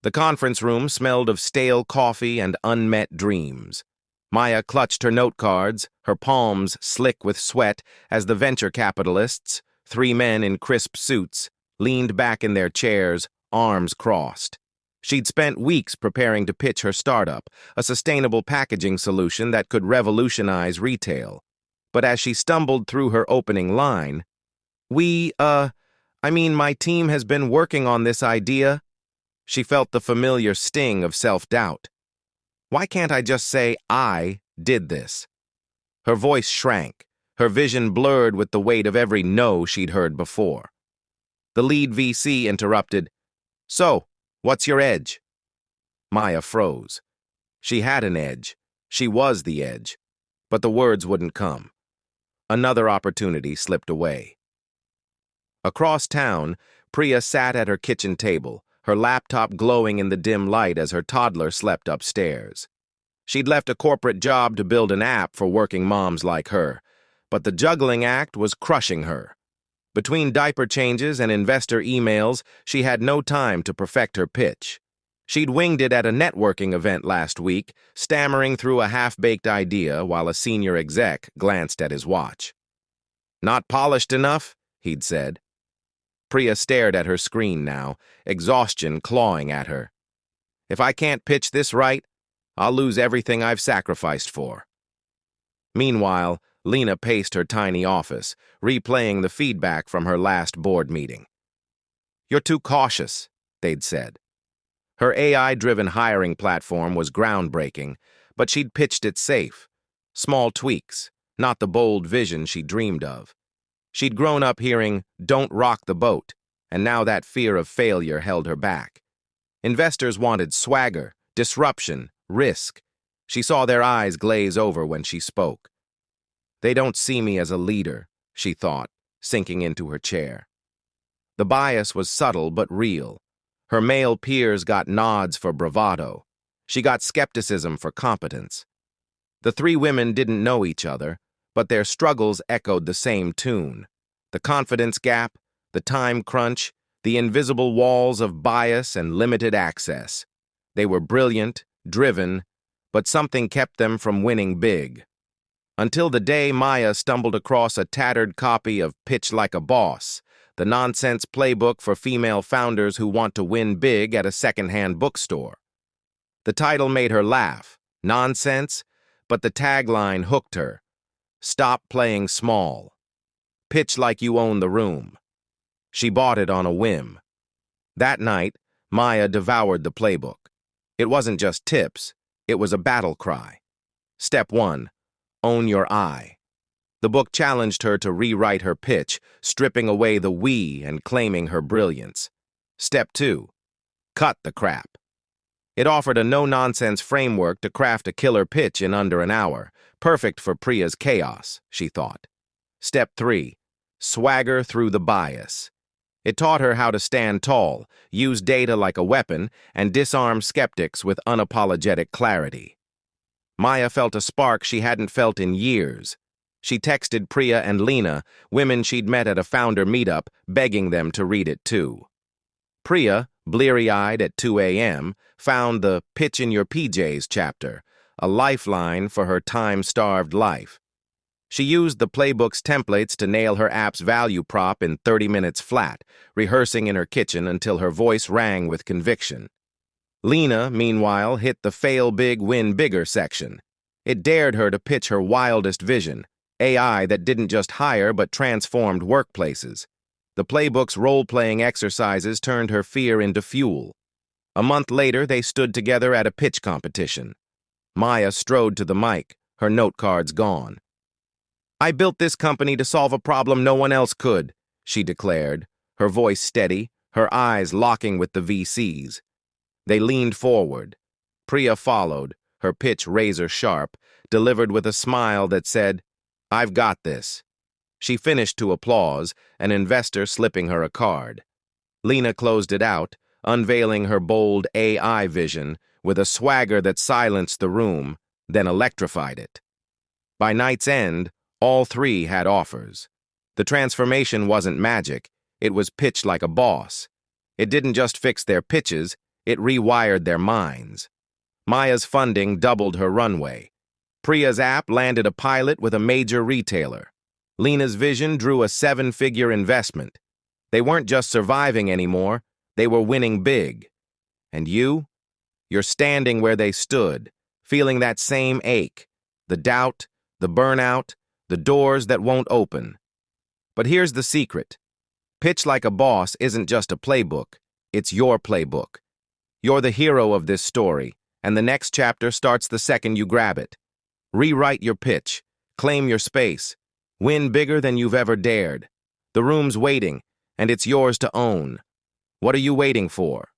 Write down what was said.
The conference room smelled of stale coffee and unmet dreams. Maya clutched her note cards, her palms slick with sweat, as the venture capitalists, 3 men in crisp suits, leaned back in their chairs, arms crossed. She'd spent weeks preparing to pitch her startup, a sustainable packaging solution that could revolutionize retail. But as she stumbled through her opening line, my team has been working on this idea. She felt the familiar sting of self-doubt. Why can't I just say I did this? Her voice shrank, her vision blurred with the weight of every no she'd heard before. The lead VC interrupted, "So, what's your edge?" Maya froze. She had an edge. She was the edge. But the words wouldn't come. Another opportunity slipped away. Across town, Priya sat at her kitchen table, her laptop glowing in the dim light as her toddler slept upstairs. She'd left a corporate job to build an app for working moms like her, but the juggling act was crushing her. Between diaper changes and investor emails, she had no time to perfect her pitch. She'd winged it at a networking event last week, stammering through a half-baked idea while a senior exec glanced at his watch. "Not polished enough?" he'd said. Priya stared at her screen now, exhaustion clawing at her. "If I can't pitch this right, I'll lose everything I've sacrificed for." Meanwhile, Lena paced her tiny office, replaying the feedback from her last board meeting. "You're too cautious," they'd said. Her AI-driven hiring platform was groundbreaking, but she'd pitched it safe. Small tweaks, not the bold vision she dreamed of. She'd grown up hearing, "Don't rock the boat," and now that fear of failure held her back. Investors wanted swagger, disruption, risk. She saw their eyes glaze over when she spoke. "They don't see me as a leader," she thought, sinking into her chair. The bias was subtle but real. Her male peers got nods for bravado. She got skepticism for competence. The 3 women didn't know each other, but their struggles echoed the same tune. The confidence gap, the time crunch, the invisible walls of bias and limited access. They were brilliant, driven, but something kept them from winning big. Until the day Maya stumbled across a tattered copy of Pitch Like a Boss, the nonsense playbook for female founders who want to win big at a secondhand bookstore. The title made her laugh, nonsense, but the tagline hooked her. Stop playing small. Pitch like you own the room. She bought it on a whim. That night, Maya devoured the playbook. It wasn't just tips, it was a battle cry. Step 1, own your I. The book challenged her to rewrite her pitch, stripping away the we and claiming her brilliance. Step 2, cut the crap. It offered a no-nonsense framework to craft a killer pitch in under an hour, perfect for Priya's chaos, she thought. Step 3, swagger through the bias. It taught her how to stand tall, use data like a weapon, and disarm skeptics with unapologetic clarity. Maya felt a spark she hadn't felt in years. She texted Priya and Lena, women she'd met at a founder meetup, begging them to read it too. Priya, bleary-eyed at 2 a.m., found the Pitch in Your PJs chapter, a lifeline for her time-starved life. She used the playbook's templates to nail her app's value prop in 30 minutes flat, rehearsing in her kitchen until her voice rang with conviction. Lena, meanwhile, hit the fail big, win bigger section. It dared her to pitch her wildest vision, AI that didn't just hire but transformed workplaces. The playbook's role-playing exercises turned her fear into fuel. A month later, they stood together at a pitch competition. Maya strode to the mic, her note cards gone. "I built this company to solve a problem no one else could," she declared, her voice steady, her eyes locking with the VCs. They leaned forward. Priya followed, her pitch razor-sharp, delivered with a smile that said, "I've got this." She finished to applause, an investor slipping her a card. Lena closed it out, unveiling her bold AI vision with a swagger that silenced the room, then electrified it. By night's end, all 3 had offers. The transformation wasn't magic, it was pitched like a boss. It didn't just fix their pitches, It rewired their minds. Maya's funding doubled her runway. Priya's app landed a pilot with a major retailer. Lena's vision drew a 7-figure investment. They weren't just surviving anymore, they were winning big. And you? You're standing where they stood, feeling that same ache, the doubt, the burnout, the doors that won't open. But here's the secret. Pitch Like a Boss isn't just a playbook, it's your playbook. You're the hero of this story, and the next chapter starts the second you grab it. Rewrite your pitch, claim your space, win bigger than you've ever dared. The room's waiting, and it's yours to own. What are you waiting for?